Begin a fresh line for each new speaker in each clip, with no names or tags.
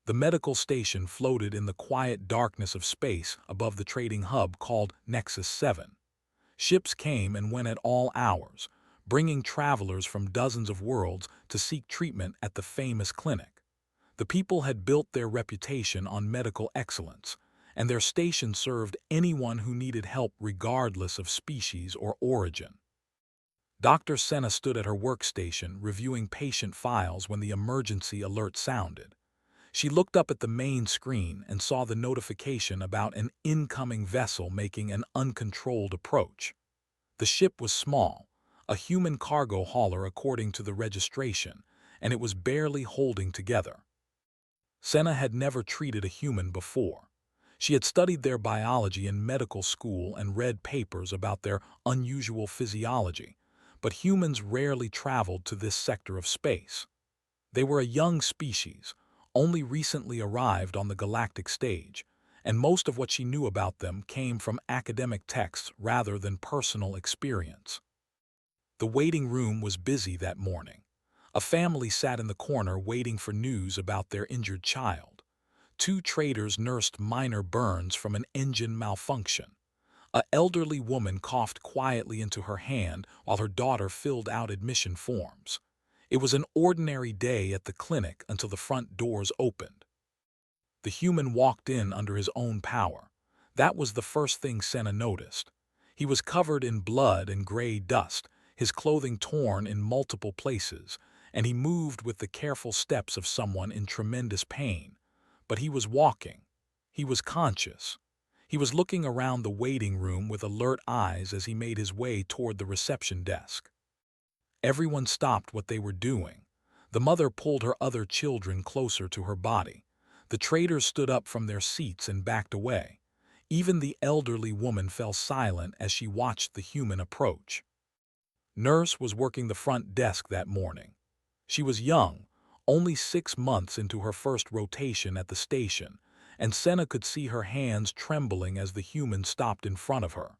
The medical station floated in the quiet darkness of space above the trading hub called Nexus 7. Ships came and went at all hours, bringing travelers from dozens of worlds to seek treatment at the famous clinic. The people had built their reputation on medical excellence, and their station served anyone who needed help regardless of species or origin. Dr. Senna stood at her workstation reviewing patient files when the emergency alert sounded. She looked up at the main screen and saw the notification about an incoming vessel making an uncontrolled approach. The ship was small, a human cargo hauler according to the registration, and it was barely holding together. Senna had never treated a human before. She had studied their biology in medical school and read papers about their unusual physiology, but humans rarely traveled to this sector of space. They were a young species, only recently arrived on the galactic stage, and most of what she knew about them came from academic texts rather than personal experience. The waiting room was busy that morning. A family sat in the corner waiting for news about their injured child. Two traders nursed minor burns from an engine malfunction. An elderly woman coughed quietly into her hand while her daughter filled out admission forms. It was an ordinary day at the clinic until the front doors opened. The human walked in under his own power. That was the first thing Senna noticed. He was covered in blood and gray dust, his clothing torn in multiple places, and he moved with the careful steps of someone in tremendous pain. But he was walking. He was conscious. He was looking around the waiting room with alert eyes as he made his way toward the reception desk. Everyone stopped what they were doing. The mother pulled her other children closer to her body. The traders stood up from their seats and backed away. Even the elderly woman fell silent as she watched the human approach. Nurse was working the front desk that morning. She was young, only 6 months into her first rotation at the station, and Senna could see her hands trembling as the human stopped in front of her.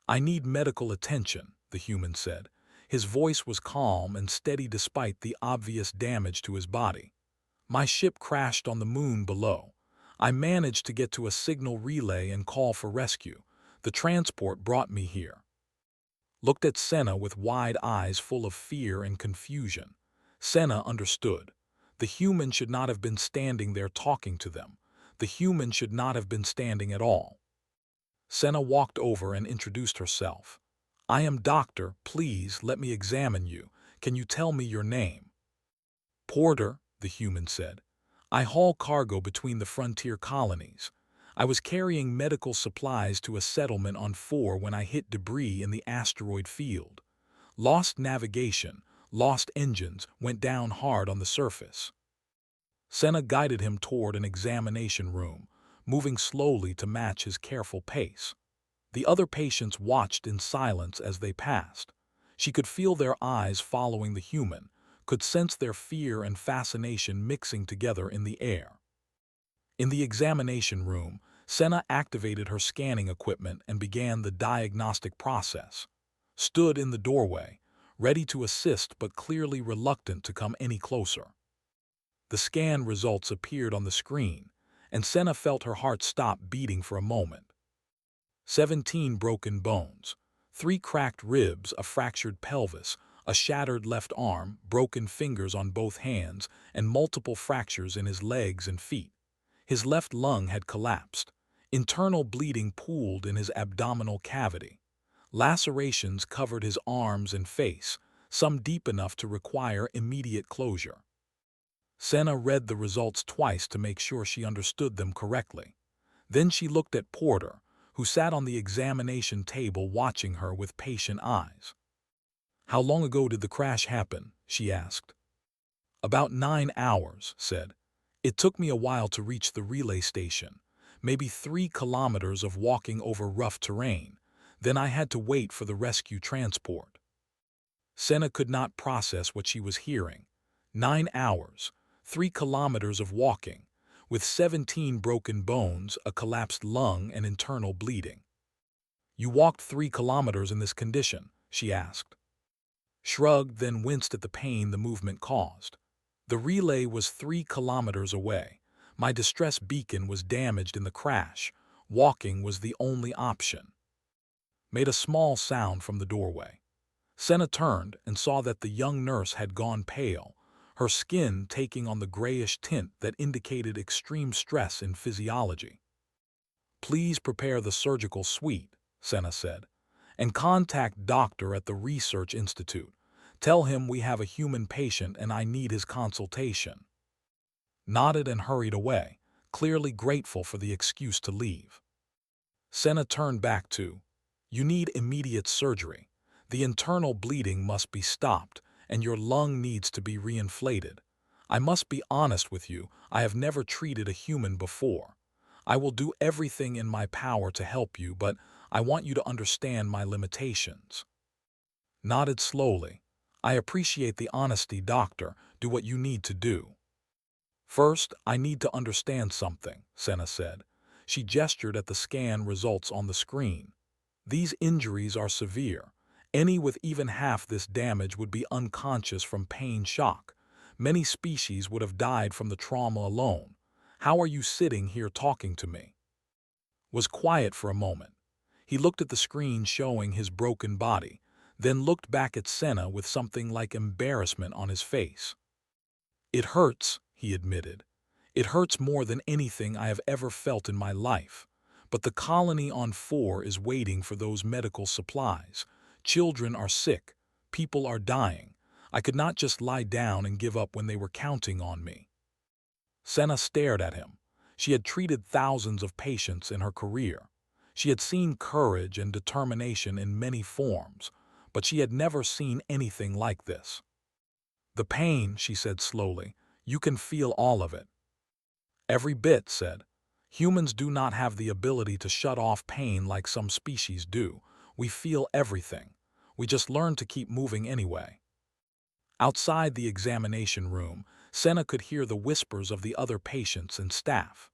"I need medical attention," the human said. His voice was calm and steady despite the obvious damage to his body. "My ship crashed on the moon below. I managed to get to a signal relay and call for rescue. The transport brought me here." Looked at Senna with wide eyes full of fear and confusion. Senna understood. The human should not have been standing there talking to them. The human should not have been standing at all. Senna walked over and introduced herself. "I am doctor. Please let me examine you. Can you tell me your name?" "Porter," the human said. "I haul cargo between the frontier colonies. I was carrying medical supplies to a settlement on 4 when I hit debris in the asteroid field. Lost navigation, lost engines, went down hard on the surface." Senna guided him toward an examination room, moving slowly to match his careful pace. The other patients watched in silence as they passed. She could feel their eyes following the human, could sense their fear and fascination mixing together in the air. In the examination room, Senna activated her scanning equipment and began the diagnostic process. Stood in the doorway, ready to assist but clearly reluctant to come any closer. The scan results appeared on the screen, and Senna felt her heart stop beating for a moment. 17 broken bones, 3 cracked ribs, a fractured pelvis, a shattered left arm, broken fingers on both hands, and multiple fractures in his legs and feet. His left lung had collapsed. Internal bleeding pooled in his abdominal cavity. Lacerations covered his arms and face, some deep enough to require immediate closure. Senna read the results twice to make sure she understood them correctly. Then she looked at Porter, who sat on the examination table watching her with patient eyes. "How long ago did the crash happen?" she asked. "About 9 hours," said. "It took me a while to reach the relay station, maybe 3 kilometers of walking over rough terrain. Then I had to wait for the rescue transport." Senna could not process what she was hearing. 9 hours, 3 kilometers of walking, with 17 broken bones, a collapsed lung, and internal bleeding. "You walked 3 kilometers in this condition?" she asked. Shrugged, then winced at the pain the movement caused. The relay was 3 kilometers away, My distress beacon was damaged in the crash. Walking was the only option. Made a small sound from the doorway. Senna turned and saw that the young nurse had gone pale, her skin taking on the grayish tint that indicated extreme stress in physiology. "Please prepare the surgical suite," Senna said, "and contact doctor at the Research Institute. Tell him we have a human patient and I need his consultation." Nodded and hurried away, clearly grateful for the excuse to leave. Senna turned back to, "You need immediate surgery. The internal bleeding must be stopped, and your lung needs to be reinflated. I must be honest with you, I have never treated a human before. I will do everything in my power to help you, but I want you to understand my limitations." Nodded slowly. "I appreciate the honesty, doctor. Do what you need to do." "First, I need to understand something," Senna said. She gestured at the scan results on the screen. "These injuries are severe. Any with even half this damage would be unconscious from pain shock. Many species would have died from the trauma alone. How are you sitting here talking to me?" Was quiet for a moment. He looked at the screen showing his broken body, then looked back at Senna with something like embarrassment on his face. "It hurts," he admitted. "It hurts more than anything I have ever felt in my life. But the colony on 4 is waiting for those medical supplies. Children are sick. People are dying. I could not just lie down and give up when they were counting on me." Senna stared at him. She had treated thousands of patients in her career. She had seen courage and determination in many forms, but she had never seen anything like this. "The pain," she said slowly, "you can feel all of it." "Every bit," said. "Humans do not have the ability to shut off pain like some species do. We feel everything. We just learn to keep moving anyway." Outside the examination room, Senna could hear the whispers of the other patients and staff.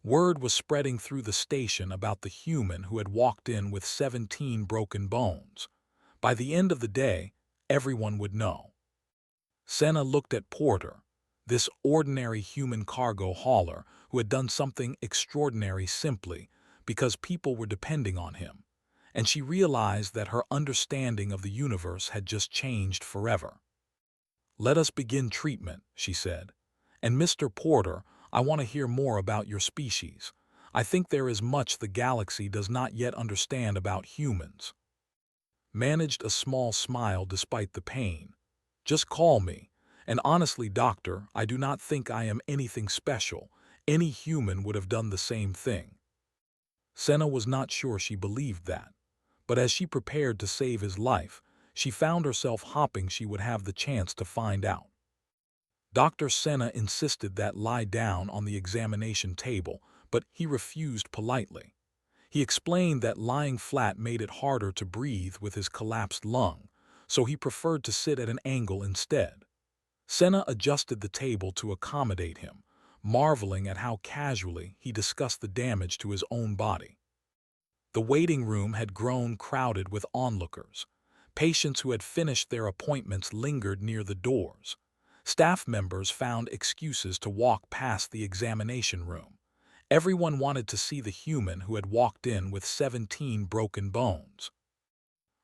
Word was spreading through the station about the human who had walked in with 17 broken bones. By the end of the day, everyone would know. Senna looked at Porter, this ordinary human cargo hauler who had done something extraordinary simply because people were depending on him, and she realized that her understanding of the universe had just changed forever. "Let us begin treatment," she said. "And Mr. Porter, I want to hear more about your species. I think there is much the galaxy does not yet understand about humans." Managed a small smile despite the pain. "Just call me. And honestly, doctor, I do not think I am anything special. Any human would have done the same thing." Senna was not sure she believed that, but as she prepared to save his life, she found herself hoping she would have the chance to find out. Dr. Senna insisted that lie down on the examination table, but he refused politely. He explained that lying flat made it harder to breathe with his collapsed lung, so he preferred to sit at an angle instead. Senna adjusted the table to accommodate him, marveling at how casually he discussed the damage to his own body. The waiting room had grown crowded with onlookers. Patients who had finished their appointments lingered near the doors. Staff members found excuses to walk past the examination room. Everyone wanted to see the human who had walked in with 17 broken bones.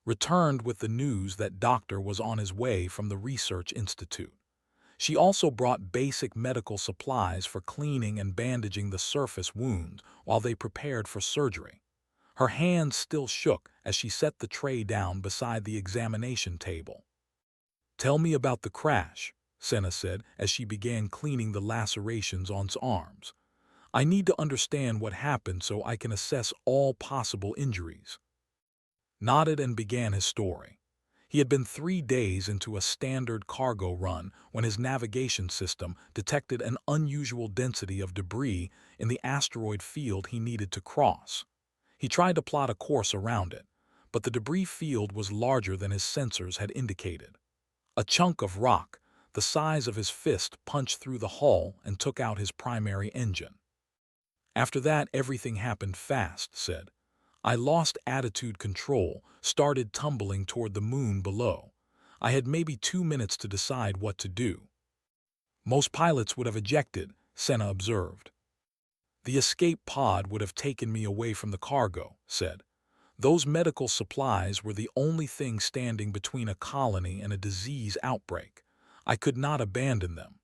Returned with the news that doctor was on his way from the Research Institute. She also brought basic medical supplies for cleaning and bandaging the surface wounds while they prepared for surgery. Her hands still shook as she set the tray down beside the examination table. "Tell me about the crash," Senna said as she began cleaning the lacerations on his arms. "I need to understand what happened so I can assess all possible injuries." Nodded and began his story. He had been 3 days into a standard cargo run when his navigation system detected an unusual density of debris in the asteroid field he needed to cross. He tried to plot a course around it, but the debris field was larger than his sensors had indicated. A chunk of rock, the size of his fist, punched through the hull and took out his primary engine. "After that, everything happened fast," said. "I lost attitude control, started tumbling toward the moon below. I had maybe 2 minutes to decide what to do." "Most pilots would have ejected," Senna observed. The escape pod would have taken me away from the cargo, said. Those medical supplies were the only thing standing between a colony and a disease outbreak. I could not abandon them.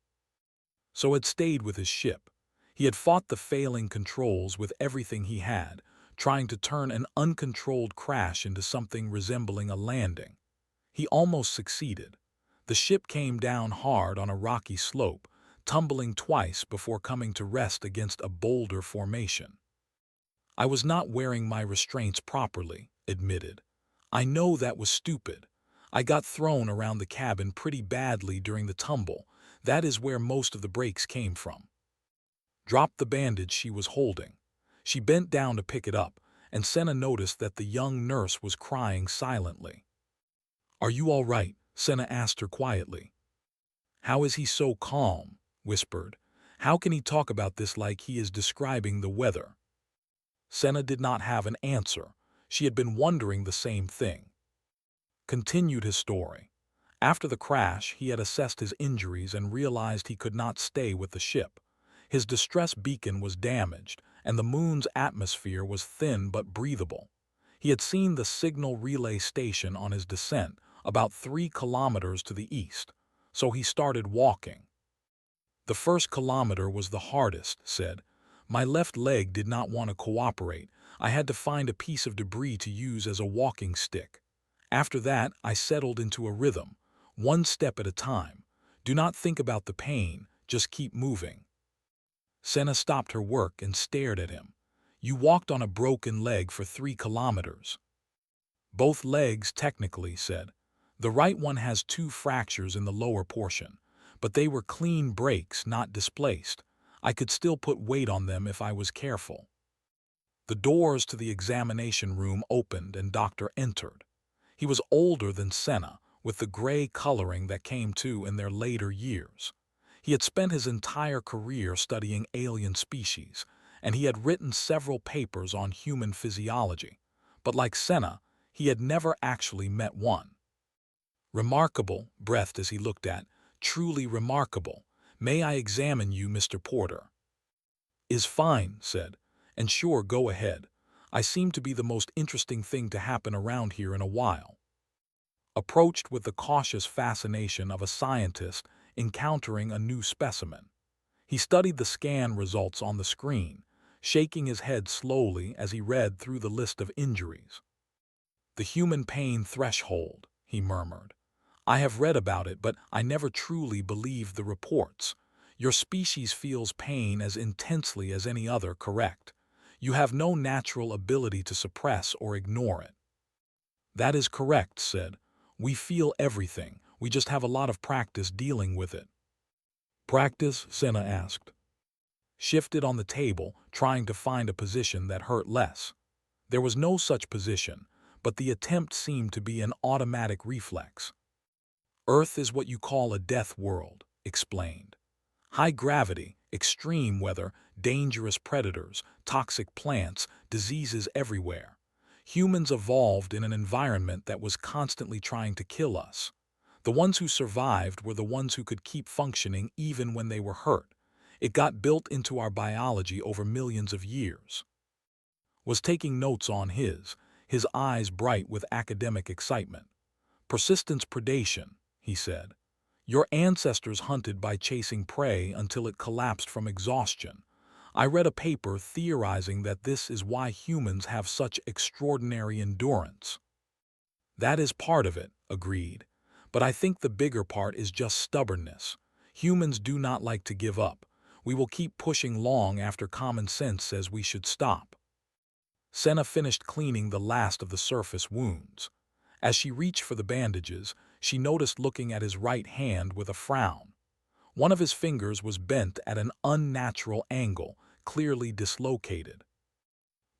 So had stayed with his ship. He had fought the failing controls with everything he had, trying to turn an uncontrolled crash into something resembling a landing. He almost succeeded. The ship came down hard on a rocky slope, tumbling twice before coming to rest against a boulder formation. I was not wearing my restraints properly, admitted. I know that was stupid. I got thrown around the cabin pretty badly during the tumble. That is where most of the breaks came from. Dropped the bandage she was holding. She bent down to pick it up, and Senna noticed that the young nurse was crying silently. "Are you all right?" Senna asked her quietly. "How is he so calm?" whispered. "How can he talk about this like he is describing the weather?" Senna did not have an answer. She had been wondering the same thing. Continued his story. After the crash, he had assessed his injuries and realized he could not stay with the ship. His distress beacon was damaged, and the moon's atmosphere was thin but breathable. He had seen the signal relay station on his descent, about 3 kilometers to the east, so he started walking. The first kilometer was the hardest, said. My left leg did not want to cooperate. I had to find a piece of debris to use as a walking stick. After that, I settled into a rhythm, one step at a time. Do not think about the pain, just keep moving. Senna stopped her work and stared at him. You walked on a broken leg for 3 kilometers. Both legs, technically, said. The right one has 2 fractures in the lower portion, but they were clean breaks, not displaced. I could still put weight on them if I was careful. The doors to the examination room opened and Doctor entered. He was older than Senna, with the gray coloring that came to in their later years. He had spent his entire career studying alien species, and he had written several papers on human physiology. But like Senna, he had never actually met one. Remarkable, breathed as he looked at, truly remarkable. May I examine you, Mr. Porter? Is fine, said. And sure, go ahead. I seem to be the most interesting thing to happen around here in a while. Approached with the cautious fascination of a scientist encountering a new specimen. He studied the scan results on the screen, shaking his head slowly as he read through the list of injuries. The human pain threshold, he murmured. I have read about it, but I never truly believed the reports. Your species feels pain as intensely as any other, correct? You have no natural ability to suppress or ignore it. That is correct, said. We feel everything. We just have a lot of practice dealing with it. Practice? Senna asked. Shifted on the table, trying to find a position that hurt less. There was no such position, but the attempt seemed to be an automatic reflex. Earth is what you call a death world, explained. High gravity, extreme weather, dangerous predators, toxic plants, diseases everywhere. Humans evolved in an environment that was constantly trying to kill us. The ones who survived were the ones who could keep functioning even when they were hurt. It got built into our biology over millions of years. Was taking notes on his eyes bright with academic excitement. Persistence predation, he said. Your ancestors hunted by chasing prey until it collapsed from exhaustion. I read a paper theorizing that this is why humans have such extraordinary endurance. That is part of it, agreed. But I think the bigger part is just stubbornness. Humans do not like to give up. We will keep pushing long after common sense says we should stop. Senna finished cleaning the last of the surface wounds. As she reached for the bandages, she noticed looking at his right hand with a frown. One of his fingers was bent at an unnatural angle, clearly dislocated.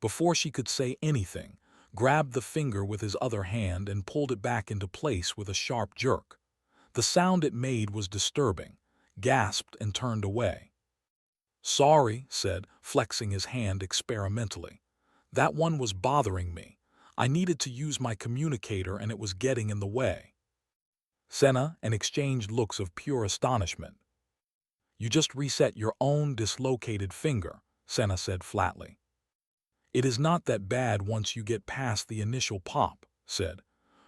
Before she could say anything, grabbed the finger with his other hand and pulled it back into place with a sharp jerk. The sound it made was disturbing, gasped and turned away. Sorry, said, flexing his hand experimentally. That one was bothering me. I needed to use my communicator and it was getting in the way. Senna and exchanged looks of pure astonishment. You just reset your own dislocated finger, Senna said flatly. It is not that bad once you get past the initial pop, said.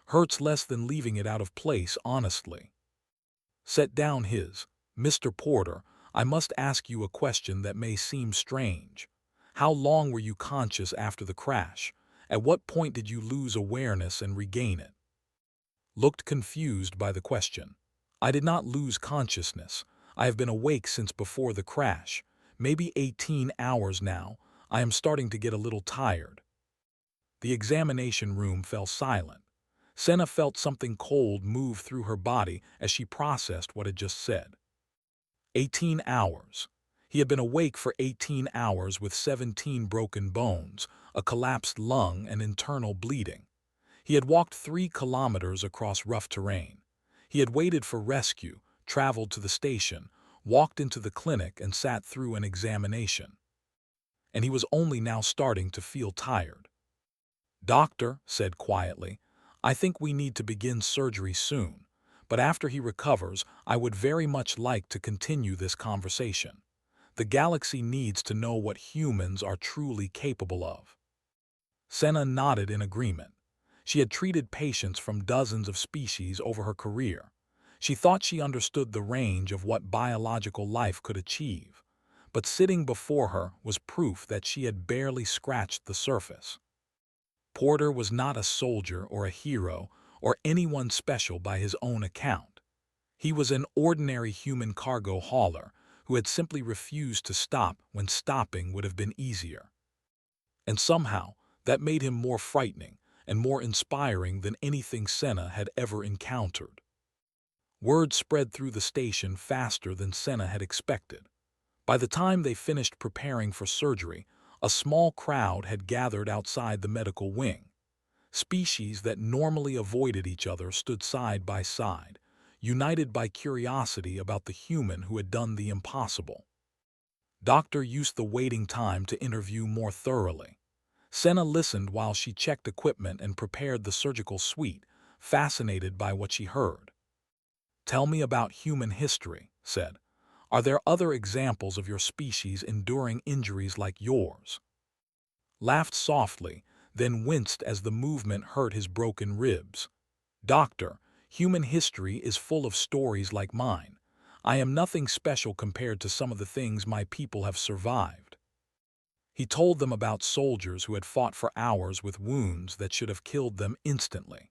Hurts less than leaving it out of place, honestly. Set down his. Mr. Porter, I must ask you a question that may seem strange. How long were you conscious after the crash? At what point did you lose awareness and regain it? Looked confused by the question. I did not lose consciousness. I have been awake since before the crash. Maybe 18 hours now. I am starting to get a little tired. The examination room fell silent. Senna felt something cold move through her body as she processed what had just said. 18 hours. He had been awake for 18 hours with 17 broken bones, a collapsed lung, and internal bleeding. He had walked 3 kilometers across rough terrain. He had waited for rescue, traveled to the station, walked into the clinic, and sat through an examination. And he was only now starting to feel tired. Doctor said quietly, I think we need to begin surgery soon, but after he recovers, I would very much like to continue this conversation. The galaxy needs to know what humans are truly capable of. Senna nodded in agreement. She had treated patients from dozens of species over her career. She thought she understood the range of what biological life could achieve, but sitting before her was proof that she had barely scratched the surface. Porter was not a soldier or a hero or anyone special by his own account. He was an ordinary human cargo hauler who had simply refused to stop when stopping would have been easier. And somehow, that made him more frightening and more inspiring than anything Senna had ever encountered. Word spread through the station faster than Senna had expected. By the time they finished preparing for surgery, a small crowd had gathered outside the medical wing. Species that normally avoided each other stood side by side, united by curiosity about the human who had done the impossible. Doctor used the waiting time to interview more thoroughly. Senna listened while she checked equipment and prepared the surgical suite, fascinated by what she heard. Tell me about human history, said. Are there other examples of your species enduring injuries like yours? Laughed softly, then winced as the movement hurt his broken ribs. Doctor, human history is full of stories like mine. I am nothing special compared to some of the things my people have survived. He told them about soldiers who had fought for hours with wounds that should have killed them instantly.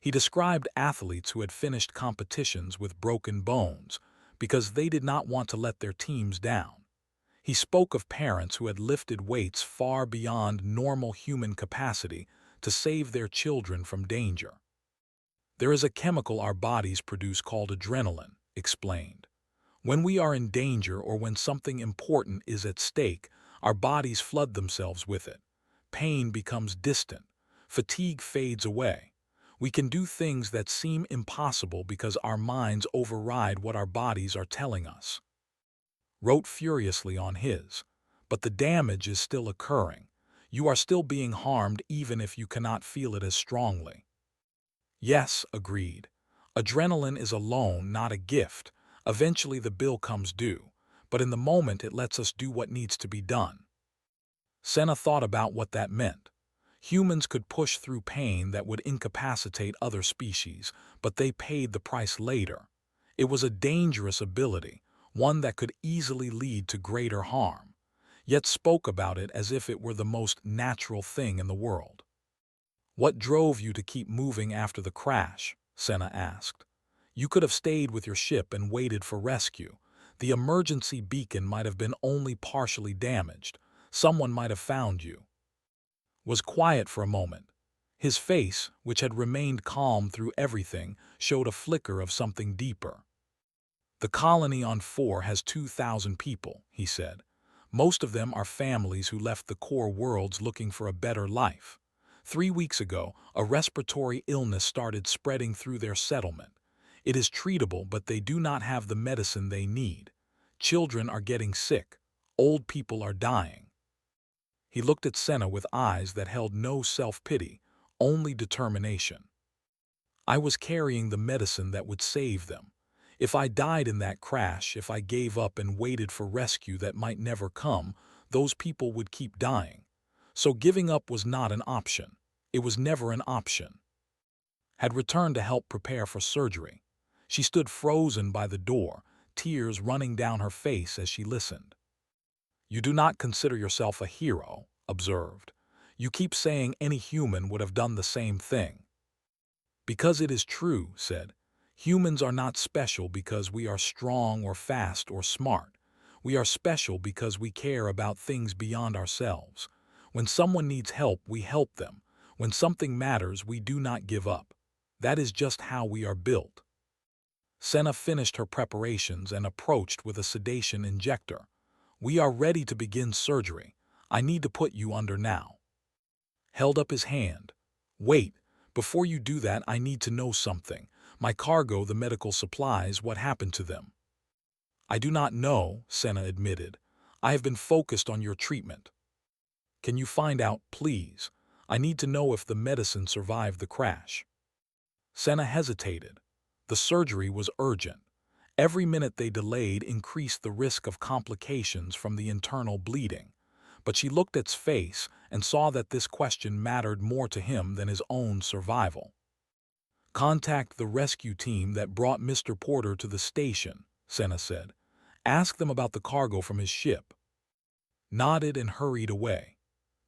He described athletes who had finished competitions with broken bones because they did not want to let their teams down. He spoke of parents who had lifted weights far beyond normal human capacity to save their children from danger. There is a chemical our bodies produce called adrenaline, explained. When we are in danger or when something important is at stake, our bodies flood themselves with it. Pain becomes distant. Fatigue fades away. We can do things that seem impossible because our minds override what our bodies are telling us. Wrote furiously on his. But the damage is still occurring. You are still being harmed even if you cannot feel it as strongly. Yes, agreed. Adrenaline is a loan, not a gift. Eventually the bill comes due, but in the moment it lets us do what needs to be done. Senna thought about what that meant. Humans could push through pain that would incapacitate other species, but they paid the price later. It was a dangerous ability, one that could easily lead to greater harm, yet spoke about it as if it were the most natural thing in the world. What drove you to keep moving after the crash? Senna asked. You could have stayed with your ship and waited for rescue. The emergency beacon might have been only partially damaged. Someone might have found you. Was quiet for a moment. His face, which had remained calm through everything, showed a flicker of something deeper. The colony on 4 has 2,000 people, he said. Most of them are families who left the core worlds looking for a better life. 3 weeks ago, a respiratory illness started spreading through their settlement. It is treatable, but they do not have the medicine they need. Children are getting sick. Old people are dying. He looked at Senna with eyes that held no self-pity, only determination. I was carrying the medicine that would save them. If I died in that crash, if I gave up and waited for rescue that might never come, those people would keep dying. So giving up was not an option. It was never an option. Had returned to help prepare for surgery. She stood frozen by the door, tears running down her face as she listened. "You do not consider yourself a hero," observed. "You keep saying any human would have done the same thing." "Because it is true," said. "Humans are not special because we are strong or fast or smart. We are special because we care about things beyond ourselves. When someone needs help, we help them. When something matters, we do not give up. That is just how we are built." Senna finished her preparations and approached with a sedation injector. "We are ready to begin surgery. I need to put you under now." Held up his hand. "Wait, before you do that I need to know something. My cargo, the medical supplies, what happened to them?" "I do not know," Senna admitted. "I have been focused on your treatment." "Can you find out, please? I need to know if the medicine survived the crash." Senna hesitated. The surgery was urgent. Every minute they delayed increased the risk of complications from the internal bleeding. But she looked at his face and saw that this question mattered more to him than his own survival. "Contact the rescue team that brought Mr. Porter to the station," Senna said. "Ask them about the cargo from his ship." Nodded and hurried away.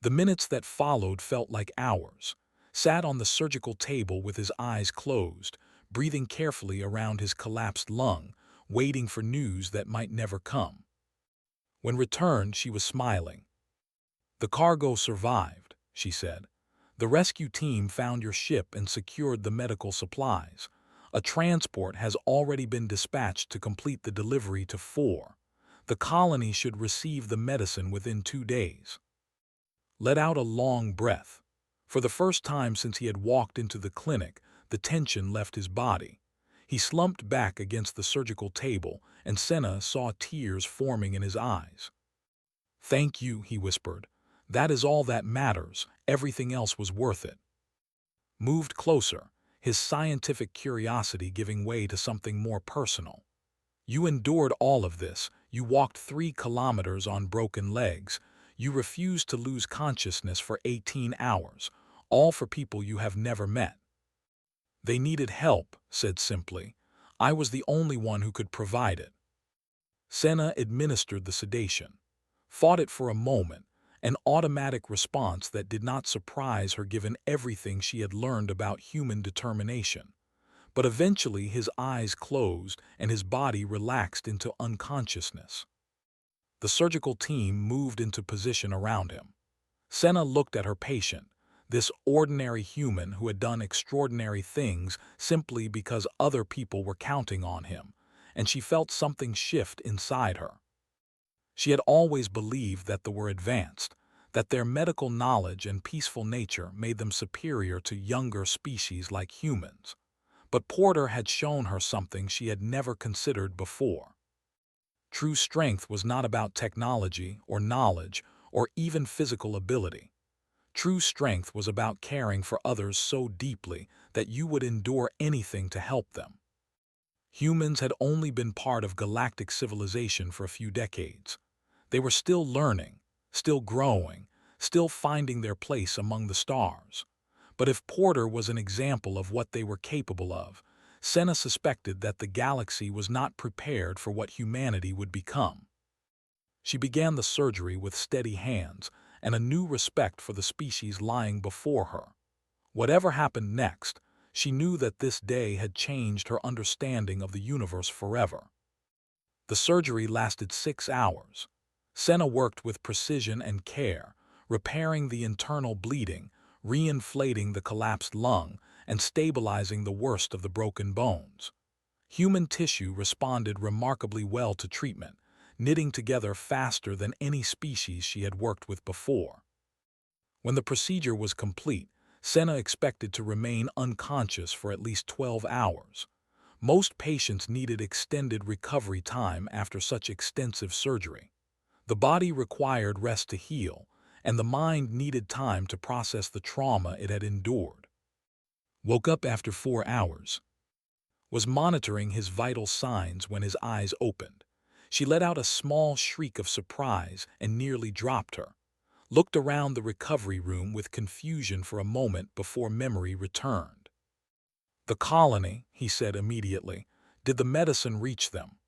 The minutes that followed felt like hours. Sat on the surgical table with his eyes closed, breathing carefully around his collapsed lung, waiting for news that might never come. When returned, she was smiling. "The cargo survived," she said. "The rescue team found your ship and secured the medical supplies. A transport has already been dispatched to complete the delivery to 4. The colony should receive the medicine within 2 days." Let out a long breath. For the first time since he had walked into the clinic, the tension left his body. He slumped back against the surgical table, and Senna saw tears forming in his eyes. "Thank you," he whispered. "That is all that matters. Everything else was worth it." Moved closer, his scientific curiosity giving way to something more personal. "You endured all of this. You walked 3 kilometers on broken legs. You refused to lose consciousness for 18 hours, all for people you have never met." "They needed help," said simply. "I was the only one who could provide it." Senna administered the sedation. Fought it for a moment, an automatic response that did not surprise her given everything she had learned about human determination. But eventually his eyes closed and his body relaxed into unconsciousness. The surgical team moved into position around him. Senna looked at her patient, this ordinary human who had done extraordinary things simply because other people were counting on him, and she felt something shift inside her. She had always believed that they were advanced, that their medical knowledge and peaceful nature made them superior to younger species like humans. But Porter had shown her something she had never considered before. True strength was not about technology or knowledge or even physical ability. True strength was about caring for others so deeply that you would endure anything to help them. Humans had only been part of galactic civilization for a few decades. They were still learning, still growing, still finding their place among the stars. But if Porter was an example of what they were capable of, Senna suspected that the galaxy was not prepared for what humanity would become. She began the surgery with steady hands and a new respect for the species lying before her. Whatever happened next, she knew that this day had changed her understanding of the universe forever. The surgery lasted 6 hours. Senna worked with precision and care, repairing the internal bleeding, re-inflating the collapsed lung, and stabilizing the worst of the broken bones. Human tissue responded remarkably well to treatment, knitting together faster than any species she had worked with before. When the procedure was complete, Senna expected to remain unconscious for at least 12 hours. Most patients needed extended recovery time after such extensive surgery. The body required rest to heal, and the mind needed time to process the trauma it had endured. Woke up after 4 hours. Was monitoring his vital signs when his eyes opened. She let out a small shriek of surprise and nearly dropped her, looked around the recovery room with confusion for a moment before memory returned. "The colony," he said immediately. "Did the medicine reach them?"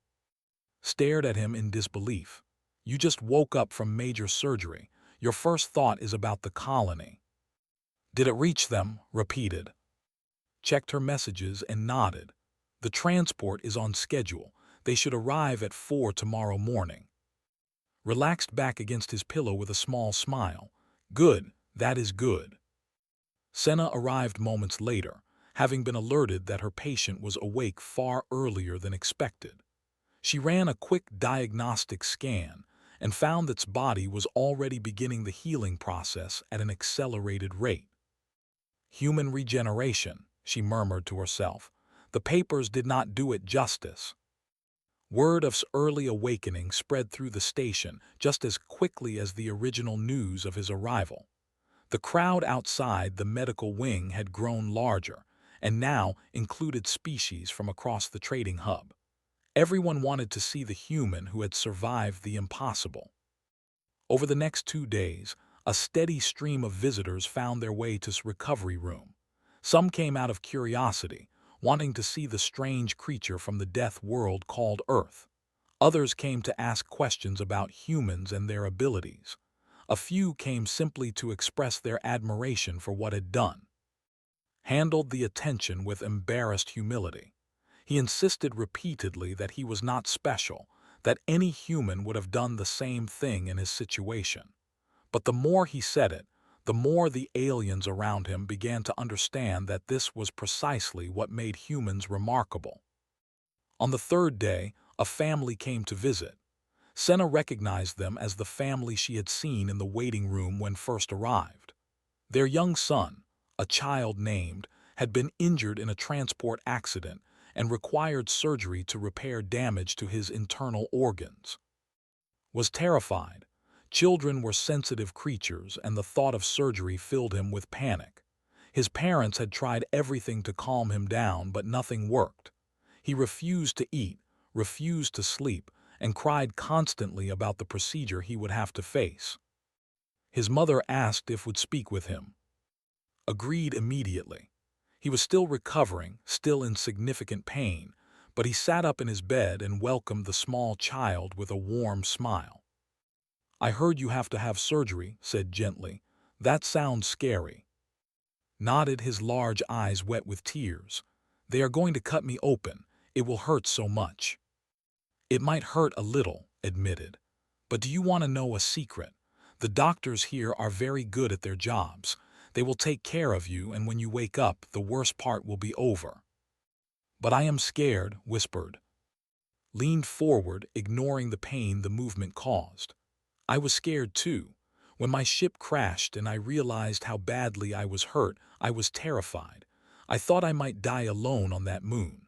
Stared at him in disbelief. "You just woke up from major surgery. Your first thought is about the colony." "Did it reach them?" repeated. Checked her messages and nodded. "The transport is on schedule. They should arrive at 4 tomorrow morning." Relaxed back against his pillow with a small smile. "Good, that is good." Senna arrived moments later, having been alerted that her patient was awake far earlier than expected. She ran a quick diagnostic scan and found that its body was already beginning the healing process at an accelerated rate. "Human regeneration," she murmured to herself. "The papers did not do it justice." Word of his early awakening spread through the station just as quickly as the original news of his arrival. The crowd outside the medical wing had grown larger and now included species from across the trading hub. Everyone wanted to see the human who had survived the impossible. Over the next 2 days, a steady stream of visitors found their way to his recovery room. Some came out of curiosity, wanting to see the strange creature from the death world called Earth. Others came to ask questions about humans and their abilities. A few came simply to express their admiration for what had done. Handled the attention with embarrassed humility. He insisted repeatedly that he was not special, that any human would have done the same thing in his situation. But the more he said it, the more the aliens around him began to understand that this was precisely what made humans remarkable. On the third day, a family came to visit. Senna recognized them as the family she had seen in the waiting room when first arrived. Their young son, a child named, had been injured in a transport accident and required surgery to repair damage to his internal organs. Was terrified. Children were sensitive creatures, and the thought of surgery filled him with panic. His parents had tried everything to calm him down, but nothing worked. He refused to eat, refused to sleep, and cried constantly about the procedure he would have to face. His mother asked if would speak with him. Agreed immediately. He was still recovering, still in significant pain, but he sat up in his bed and welcomed the small child with a warm smile. "I heard you have to have surgery," said gently. "That sounds scary." Nodded, his large eyes wet with tears. "They are going to cut me open. It will hurt so much." "It might hurt a little," admitted. "But do you want to know a secret? The doctors here are very good at their jobs. They will take care of you, and when you wake up, the worst part will be over." "But I am scared," whispered. Leaned forward, ignoring the pain the movement caused. "I was scared too. When my ship crashed and I realized how badly I was hurt, I was terrified. I thought I might die alone on that moon."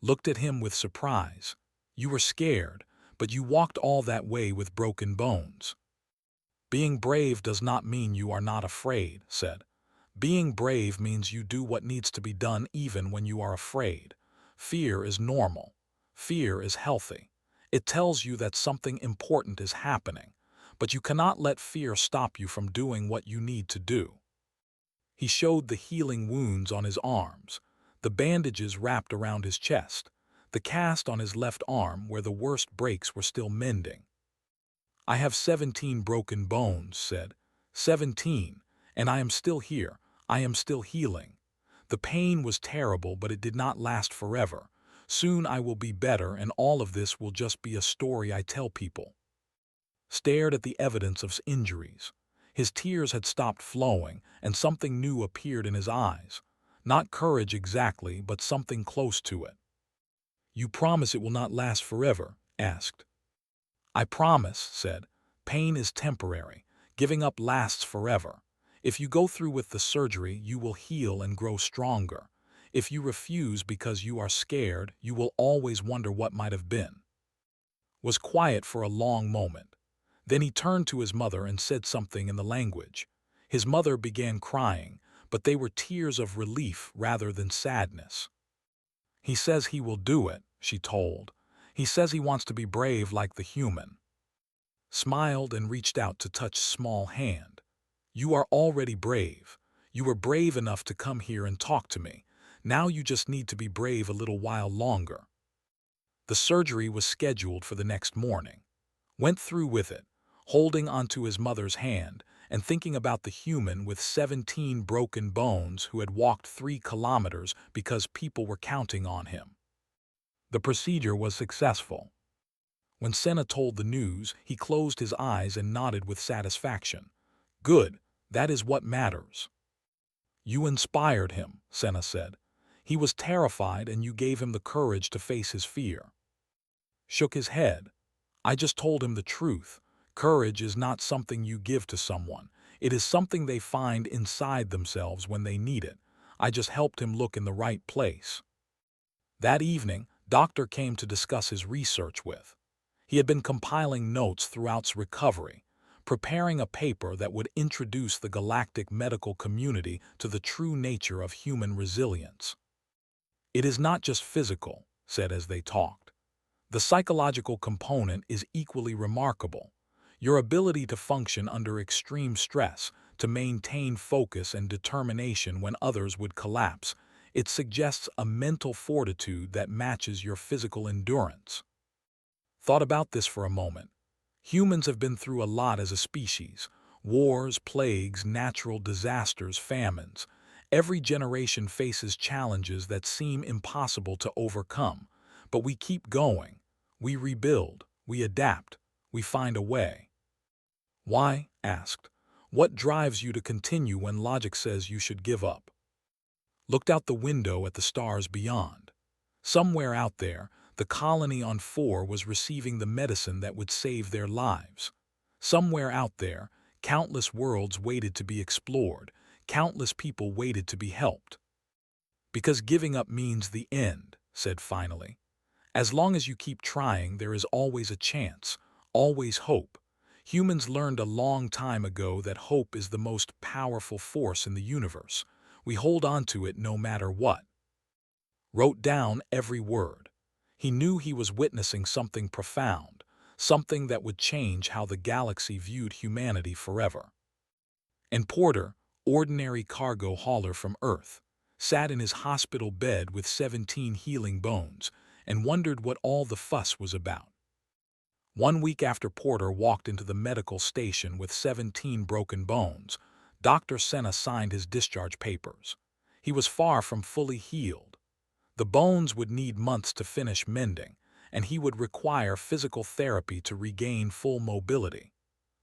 Looked at him with surprise. "You were scared, but you walked all that way with broken bones." "Being brave does not mean you are not afraid," said. "Being brave means you do what needs to be done even when you are afraid. Fear is normal. Fear is healthy. It tells you that something important is happening, but you cannot let fear stop you from doing what you need to do." He showed the healing wounds on his arms, the bandages wrapped around his chest, the cast on his left arm where the worst breaks were still mending. "I have 17 broken bones," said. 17, and I am still here. I am still healing. The pain was terrible, but it did not last forever. Soon I will be better, and all of this will just be a story I tell people." Stared at the evidence of his injuries. His tears had stopped flowing, and something new appeared in his eyes. Not courage exactly, but something close to it. "You promise it will not last forever?" asked. "I promise," said. "Pain is temporary. Giving up lasts forever. If you go through with the surgery, you will heal and grow stronger. If you refuse because you are scared, you will always wonder what might have been." Was quiet for a long moment. Then he turned to his mother and said something in the language. His mother began crying, but they were tears of relief rather than sadness. "He says he will do it," she told. He says he wants to be brave like the human. Smiled and reached out to touch small hand. You are already brave. You were brave enough to come here and talk to me. Now you just need to be brave a little while longer. The surgery was scheduled for the next morning. Went through with it, holding onto his mother's hand and thinking about the human with 17 broken bones who had walked 3 kilometers because people were counting on him. The procedure was successful. When Senna told the news, he closed his eyes and nodded with satisfaction. Good, that is what matters. You inspired him, Senna said. He was terrified and you gave him the courage to face his fear. Shook his head. I just told him the truth. Courage is not something you give to someone. It is something they find inside themselves when they need it. I just helped him look in the right place. That evening, Doctor came to discuss his research with. He had been compiling notes throughout his recovery, preparing a paper that would introduce the galactic medical community to the true nature of human resilience. It is not just physical, said as they talked. The psychological component is equally remarkable. Your ability to function under extreme stress, to maintain focus and determination when others would collapse, it suggests a mental fortitude that matches your physical endurance. Thought about this for a moment. Humans have been through a lot as a species. Wars, plagues, natural disasters, famines. Every generation faces challenges that seem impossible to overcome. But we keep going. We rebuild. We adapt. We find a way. Why? Asked. What drives you to continue when logic says you should give up? Looked out the window at the stars beyond. Somewhere out there, the colony on 4 was receiving the medicine that would save their lives. Somewhere out there, countless worlds waited to be explored, countless people waited to be helped. Because giving up means the end, said finally. As long as you keep trying, there is always a chance, always hope. Humans learned a long time ago that hope is the most powerful force in the universe. We hold on to it no matter what. Wrote down every word. He knew he was witnessing something profound, something that would change how the galaxy viewed humanity forever. And Porter, ordinary cargo hauler from Earth, sat in his hospital bed with 17 healing bones and wondered what all the fuss was about. 1 week after Porter walked into the medical station with 17 broken bones, Dr. Senna signed his discharge papers. He was far from fully healed. The bones would need months to finish mending, and he would require physical therapy to regain full mobility.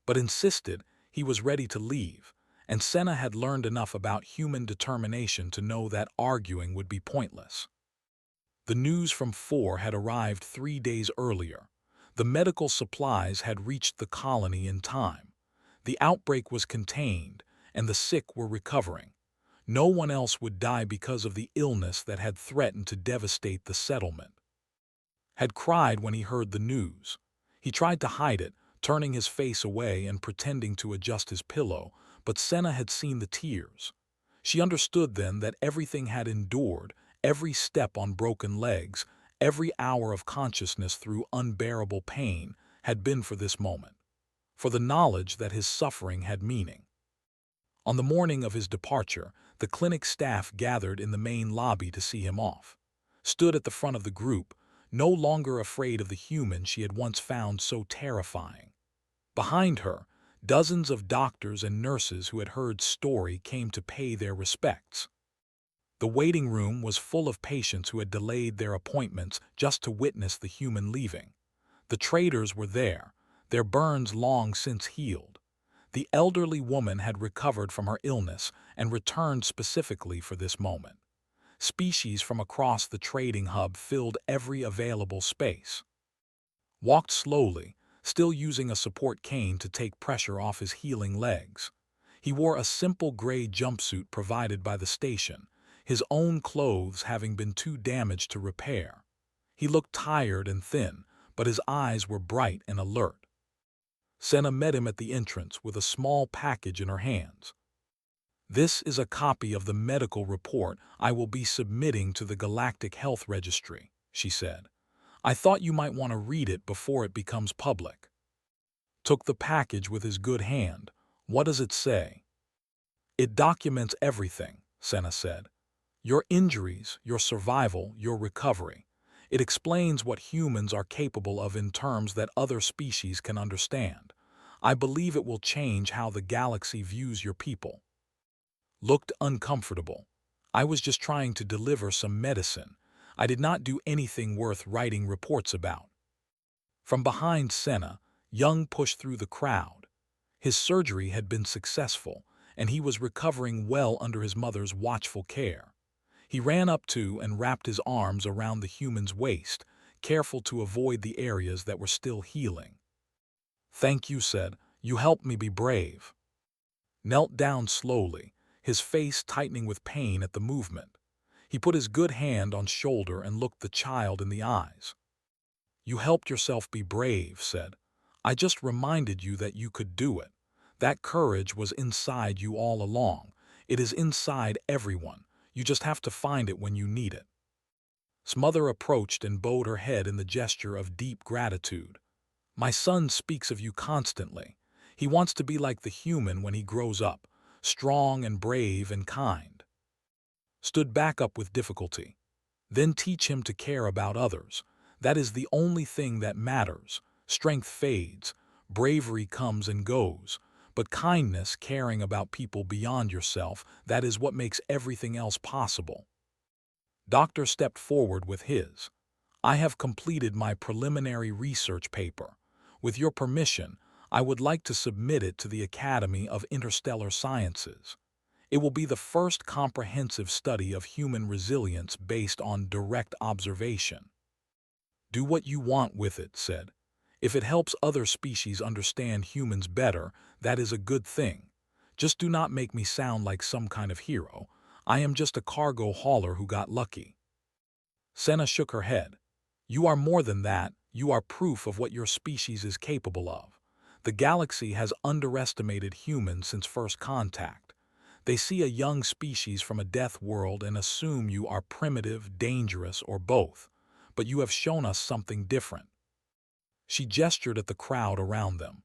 But insisted he was ready to leave, and Senna had learned enough about human determination to know that arguing would be pointless. The news from 4 had arrived 3 days earlier. The medical supplies had reached the colony in time. The outbreak was contained, and the sick were recovering. No one else would die because of the illness that had threatened to devastate the settlement. Had cried when he heard the news. He tried to hide it, turning his face away and pretending to adjust his pillow, but Senna had seen the tears. She understood then that everything had endured, every step on broken legs, every hour of consciousness through unbearable pain had been for this moment, for the knowledge that his suffering had meaning. On the morning of his departure, the clinic staff gathered in the main lobby to see him off. Stood at the front of the group, no longer afraid of the human she had once found so terrifying. Behind her, dozens of doctors and nurses who had heard Story came to pay their respects. The waiting room was full of patients who had delayed their appointments just to witness the human leaving. The traders were there, their burns long since healed. The elderly woman had recovered from her illness and returned specifically for this moment. Species from across the trading hub filled every available space. Walked slowly, still using a support cane to take pressure off his healing legs. He wore a simple gray jumpsuit provided by the station, his own clothes having been too damaged to repair. He looked tired and thin, but his eyes were bright and alert. Senna met him at the entrance with a small package in her hands. This is a copy of the medical report I will be submitting to the Galactic Health Registry, she said. I thought you might want to read it before it becomes public. Took the package with his good hand. What does it say? It documents everything, Senna said. Your injuries, your survival, your recovery. It explains what humans are capable of in terms that other species can understand. I believe it will change how the galaxy views your people. Looked uncomfortable. I was just trying to deliver some medicine. I did not do anything worth writing reports about. From behind Senna, Young pushed through the crowd. His surgery had been successful, and he was recovering well under his mother's watchful care. He ran up to and wrapped his arms around the human's waist, careful to avoid the areas that were still healing. Thank you, said. You helped me be brave. Knelt down slowly, his face tightening with pain at the movement. He put his good hand on shoulder and looked the child in the eyes. You helped yourself be brave, said. I just reminded you that you could do it. That courage was inside you all along. It is inside everyone. You just have to find it when you need it. Smother approached and bowed her head in the gesture of deep gratitude. My son speaks of you constantly. He wants to be like the human when he grows up, strong and brave and kind. Stood back up with difficulty. Then teach him to care about others. That is the only thing that matters. Strength fades, bravery comes and goes, but kindness, caring about people beyond yourself, that is what makes everything else possible. Doctor stepped forward with his. I have completed my preliminary research paper. With your permission, I would like to submit it to the Academy of Interstellar Sciences. It will be the first comprehensive study of human resilience based on direct observation. Do what you want with it, said. If it helps other species understand humans better, that is a good thing. Just do not make me sound like some kind of hero. I am just a cargo hauler who got lucky. Senna shook her head. You are more than that. You are proof of what your species is capable of. The galaxy has underestimated humans since first contact. They see a young species from a death world and assume you are primitive, dangerous, or both. But you have shown us something different. She gestured at the crowd around them.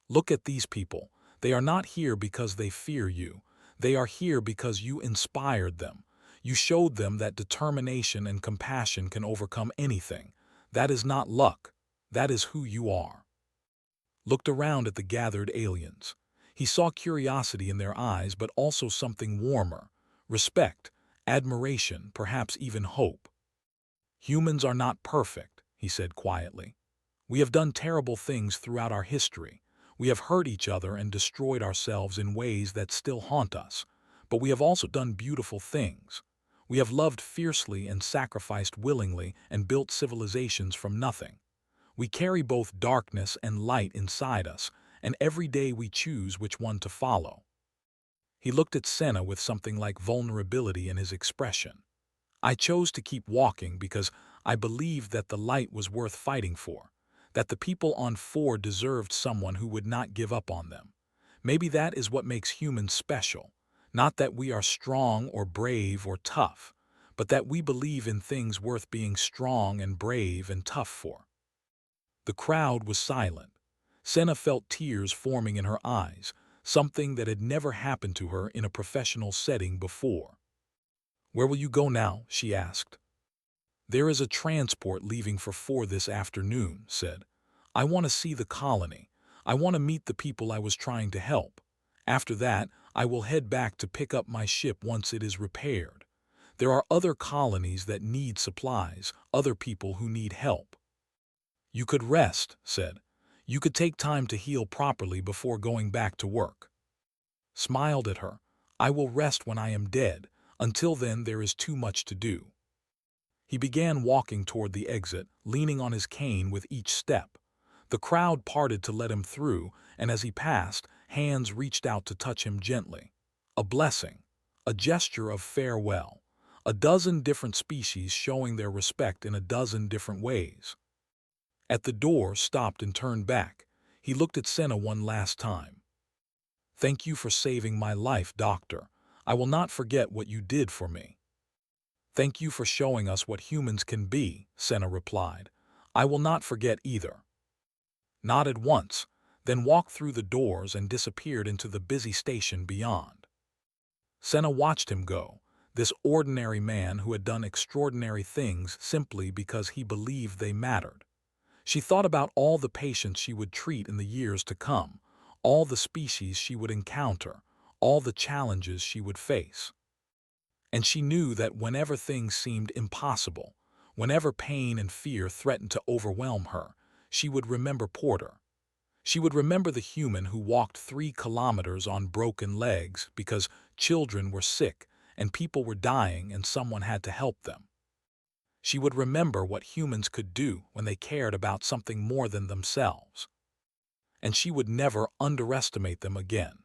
Look at these people. They are not here because they fear you. They are here because you inspired them. You showed them that determination and compassion can overcome anything. That is not luck. That is who you are. Looked around at the gathered aliens. He saw curiosity in their eyes, but also something warmer. Respect, admiration, perhaps even hope. Humans are not perfect, he said quietly. We have done terrible things throughout our history. We have hurt each other and destroyed ourselves in ways that still haunt us. But we have also done beautiful things. We have loved fiercely and sacrificed willingly and built civilizations from nothing. We carry both darkness and light inside us, and every day we choose which one to follow. He looked at Senna with something like vulnerability in his expression. I chose to keep walking because I believed that the light was worth fighting for, that the people on 4 deserved someone who would not give up on them. Maybe that is what makes humans special, not that we are strong or brave or tough, but that we believe in things worth being strong and brave and tough for. The crowd was silent. Senna felt tears forming in her eyes, something that had never happened to her in a professional setting before. Where will you go now? She asked. There is a transport leaving for 4 this afternoon, said. I want to see the colony. I want to meet the people I was trying to help. After that, I will head back to pick up my ship once it is repaired. There are other colonies that need supplies, other people who need help. You could rest, said. You could take time to heal properly before going back to work. Smiled at her. I will rest when I am dead. Until then, there is too much to do. He began walking toward the exit, leaning on his cane with each step. The crowd parted to let him through, and as he passed, hands reached out to touch him gently. A blessing, a gesture of farewell, a dozen different species showing their respect in a dozen different ways. At the door, stopped and turned back. He looked at Senna one last time. Thank you for saving my life, Doctor. I will not forget what you did for me. Thank you for showing us what humans can be, Senna replied. I will not forget either. Nodded once, then walked through the doors and disappeared into the busy station beyond. Senna watched him go, this ordinary man who had done extraordinary things simply because he believed they mattered. She thought about all the patients she would treat in the years to come, all the species she would encounter, all the challenges she would face. And she knew that whenever things seemed impossible, whenever pain and fear threatened to overwhelm her, she would remember Porter. She would remember the human who walked 3 kilometers on broken legs because children were sick and people were dying and someone had to help them. She would remember what humans could do when they cared about something more than themselves. And she would never underestimate them again.